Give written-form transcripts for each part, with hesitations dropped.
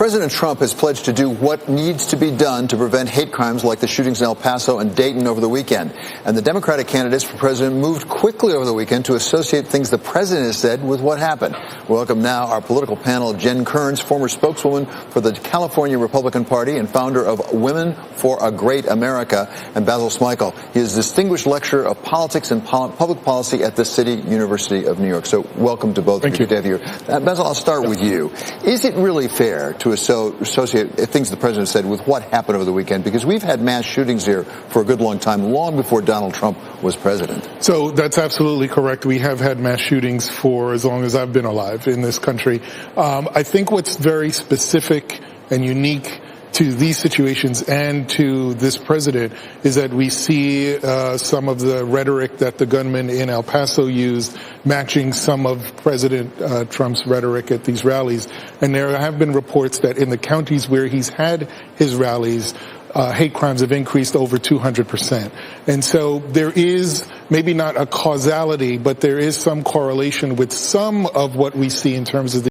President Trump has pledged to do what needs to be done to prevent hate crimes like the shootings in El Paso and Dayton over the weekend. And the Democratic candidates for president moved quickly over the weekend to associate things the president has said with what happened. Welcome now our political panel, Jen Kearns, former spokeswoman for the California Republican Party and founder of Women for a Great America, and Basil Smikle. He is distinguished lecturer of politics and public policy at the City University of New York. So welcome to both of you. Good to have you here. Basil, I'll start with you. Is it really fair to associate things the president said with what happened over the weekend? Because we've had mass shootings here for a good long time, long before Donald Trump was president. So that's absolutely correct. We have had mass shootings for as long as I've been alive in this country. I think what's very specific and unique to these situations and to this president is that we see some of the rhetoric that the gunman in El Paso used matching some of President Trump's rhetoric at these rallies. And there have been reports that in the counties where he's had his rallies, hate crimes have increased over 200%. And so there is maybe not a causality, but there is some correlation with some of what we see in terms of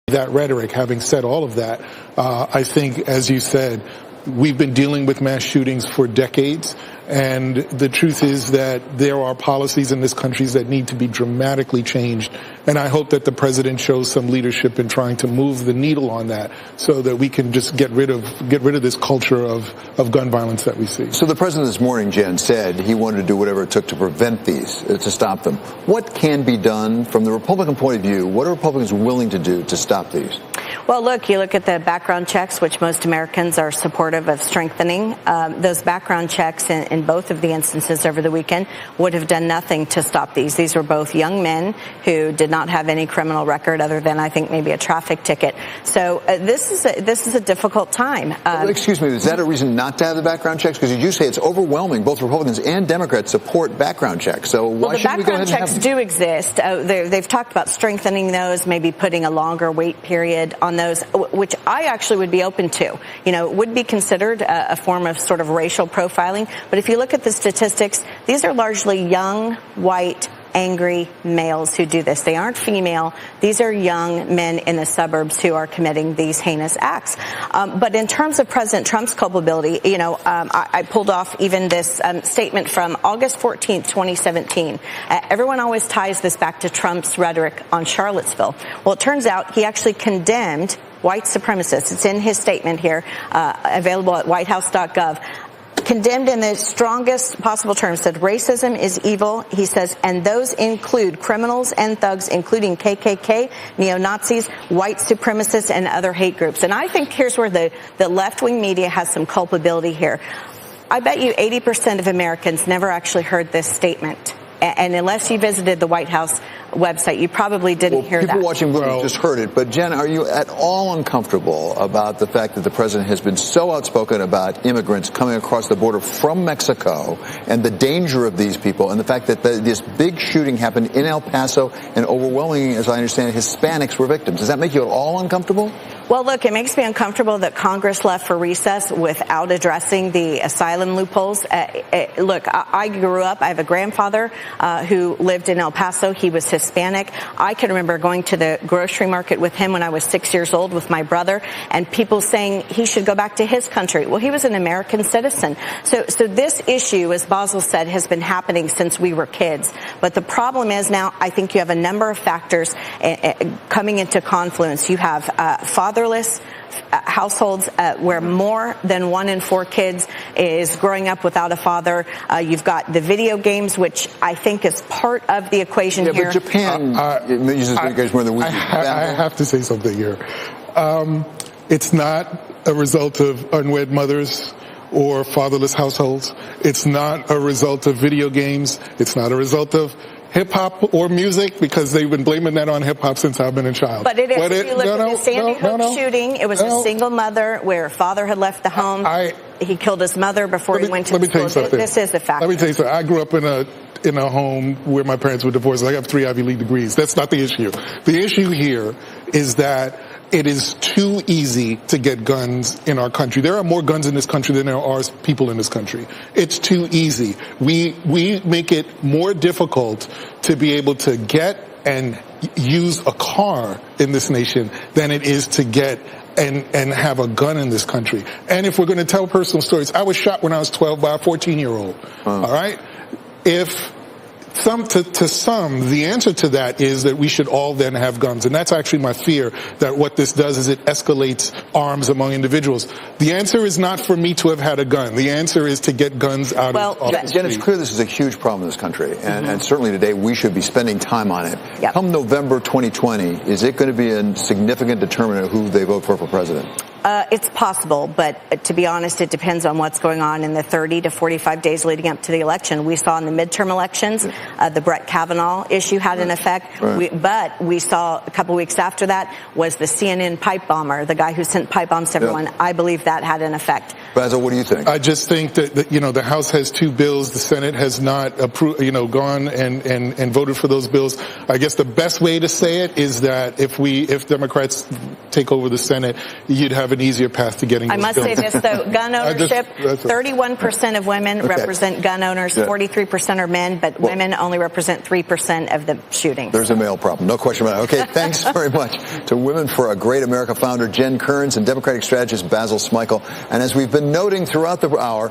that rhetoric. Having said all of that, I think, as you said, we've been dealing with mass shootings for decades, and the truth is that there are policies in this country that need to be dramatically changed, and I hope that the president shows some leadership in trying to move the needle on that so that we can just get rid of this culture of gun violence that we see. So the president this morning, Jen, said he wanted to do whatever it took to prevent these, to stop them. What can be done from the Republican point of view? What are Republicans willing to do to stop these? Well, look, you look at the background checks, which most Americans are supportive of strengthening. Those background checks in both of the instances over the weekend would have done nothing to stop these. These were both young men who did not have any criminal record other than, I think, maybe a traffic ticket. So this is a difficult time. Excuse me, is that a reason not to have the background checks? Because you say it's overwhelming. Both Republicans and Democrats support background checks. So why shouldn't we go ahead and have them? Background checks do exist. They've talked about strengthening those, maybe putting a longer wait period on those, which I actually would be open to. You know, it would be considered a form of sort of racial profiling. But if you look at the statistics, these are largely young, white, angry males who do this. They aren't female. These are young men in the suburbs who are committing these heinous acts. But in terms of President Trump's culpability, you know, I pulled off even this statement from August 14th, 2017. Everyone always ties this back to Trump's rhetoric on Charlottesville. Well, it turns out he actually condemned white supremacists. It's in his statement here, available at whitehouse.gov. Condemned in the strongest possible terms, said racism is evil, he says, and those include criminals and thugs, including KKK, neo-Nazis, white supremacists, and other hate groups. And I think here's where the left-wing media has some culpability here. I bet you 80% of Americans never actually heard this statement. And unless you visited the White House website, you probably didn't hear that. People watching Bloomberg just heard it. But, Jen, are you at all uncomfortable about the fact that the president has been so outspoken about immigrants coming across the border from Mexico and the danger of these people and the fact that this big shooting happened in El Paso and overwhelmingly, as I understand it, Hispanics were victims? Does that make you at all uncomfortable? Well, look, it makes me uncomfortable that Congress left for recess without addressing the asylum loopholes. Look, I grew up, I have a grandfather who lived in El Paso. He was Hispanic. I can remember going to the grocery market with him when I was 6 years old with my brother, and people saying he should go back to his country. Well, he was an American citizen. So this issue, as Basil said, has been happening since we were kids. But the problem is now I think you have a number of factors coming into confluence. You have fatherless households where more than 1 in 4 kids is growing up without a father. You've got the video games, which I think is part of the equation here. But Japan uses video games more than we do. I have to say something here. It's not a result of unwed mothers or fatherless households. It's not a result of video games. It's not a result of hip-hop or music, because they've been blaming that on hip-hop since I've been a child. But it is. If you look at the Sandy Hook shooting, it was a single mother where father had left the home. He killed his mother before he went to school. Let me tell you something. This is the fact. Let me tell you something. I grew up in a home where my parents were divorced. I have 3 Ivy League degrees. That's not the issue. The issue here is that it is too easy to get guns in our country. There are more guns in this country than there are people in this country. It's too easy. We make it more difficult to be able to get and use a car in this nation than it is to get and have a gun in this country. And if we're going to tell personal stories, I was shot when I was 12 by a 14-year-old. All right? To some, the answer to that is that we should all then have guns. And that's actually my fear, that what this does is it escalates arms among individuals. The answer is not for me to have had a gun. The answer is to get guns out of the street. Jen, it's clear this is a huge problem in this country. And certainly today we should be spending time on it. Yep. Come November 2020, is it going to be a significant determinant of who they vote for president? It's possible, but to be honest, it depends on what's going on in the 30 to 45 days leading up to the election. We saw in the midterm elections, the Brett Kavanaugh issue had an effect. But we saw a couple weeks after that was the CNN pipe bomber, the guy who sent pipe bombs to everyone. I believe that had an effect. Basil, what do you think? I just think that the House has 2 bills. The Senate has not gone and voted for those bills. I guess the best way to say it is that if Democrats take over the Senate, you'd have an easier path to getting those bills. I must say this, though. Gun ownership, 31% of women represent gun owners, 43% are men, but women only represent 3% of the shootings. There's a male problem, no question about it. Okay, thanks very much to Women for a Great America founder Jen Kearns and Democratic strategist Basil Smikle. And as we've been noting throughout the hour,